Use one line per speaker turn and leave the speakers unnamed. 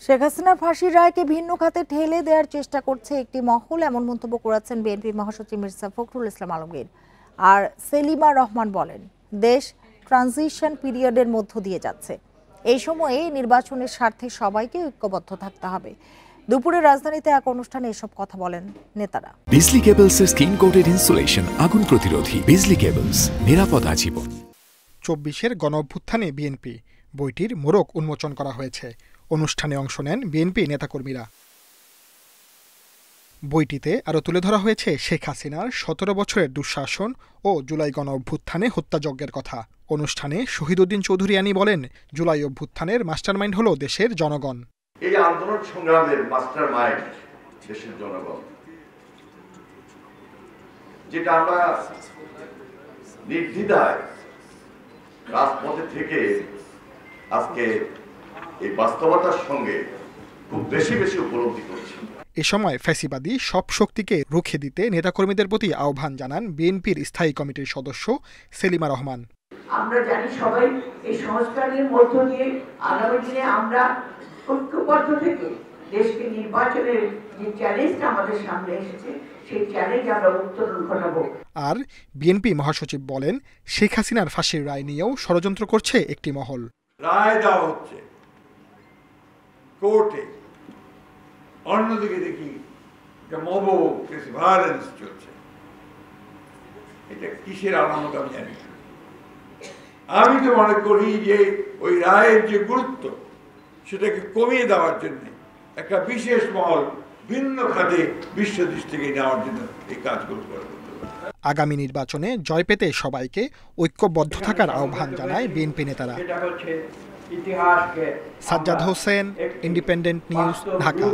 শেখ হাসিনার ফাঁসির রায়কে ভিন্ন খাতে ঠেলে দেওয়ার চেষ্টা করছে একটি মহল, এমন মন্তব্য করেছেন বিএনপি মহাসচিব মির্জা ফখরুল ইসলাম আলমগীর। আর সেলিমা রহমান বলেন, দেশ ট্রানজিশন পিরিয়ডের মধ্য দিয়ে যাচ্ছে। এই সময়ে নির্বাচনের স্বার্থে সবাইকে ঐক্যবদ্ধ থাকতে হবে। দুপুরে রাজধানীতে এক অনুষ্ঠানে এসব কথা বলেন নেতারা।
বিজলি কেবলসের স্কিন কোটেড ইনসুলেশন আগুন প্রতিরোধী। বিজলি কেবলস, নিরাপদ আজীবন।
২৪-এর গণঅভ্যুত্থানে বিএনপি বইটির মোড়ক উন্মোচন করা হয়েছে। অনুষ্ঠানে অংশ নেন বিএনপি নেতাকর্মীরা। বইটিতে আরও তুলে ধরা হয়েছে শেখ হাসিনার ১৭ বছরের দুঃশাসন ও জুলাই গণঅভ্যুত্থানে হত্যাযজ্ঞের কথা। অনুষ্ঠানে শহীদউদ্দিন চৌধুরী আনি বলেন, জুলাই অভ্যুত্থানের মাস্টারমাইন্ড হলো দেশের জনগণ।
এই আন্দোলন সংগ্রামের মাস্টারমাইন্ড দেশের জনগণ, যেটা আমরা নির্দ্বিধায় রাজপথে থেকে আজকে এই বাস্তবতার সঙ্গে খুব বেশি উপলব্ধি করছি।
এ সময় ফ্যাসিবাদী সব শক্তিকে রুখে দিতে নেতাকর্মীদের প্রতি আহ্বান জানান বিএনপির স্থায়ী কমিটির সদস্য সেলিমা রহমান।
আমরা জানি সবাই এই সংস্কারের মধ্য দিয়ে আগামী দিনে আমরা ঐক্যবদ্ধ থেকে দেশকে নির্বাচনের যে চ্যালেঞ্জটা আমাদের সামনে এসেছে সেই চ্যালেঞ্জ আমরা উত্তরণ ঘটাবো।
আর বিএনপি মহাসচিব বলেন, শেখ হাসিনার ফাঁসির রায় নিয়েও ষড়যন্ত্র করছে একটি মহল।
রায় দেওয়া হচ্ছে কোর্টে, অন্যদিকে দেখি মব ভায়োলেন্স চলছে। এটা কিসের আলামত আমি জানি। আমি তো মনে করি যে ওই রায়ের যে গুরুত্ব সেটাকে কমিয়ে দেওয়ার জন্য একটা বিশেষ মহল ভিন্ন খাতে বিশ্ব দৃষ্টিকে নেওয়ার জন্য এই কাজগুলো করে।
আগামী নির্বাচনে জয় পেতে সবাইকে ঐক্যবদ্ধ থাকার আহ্বান জানায় বিএনপি নেতারা।
Sajjad Hossain,
independent news, Dhaka.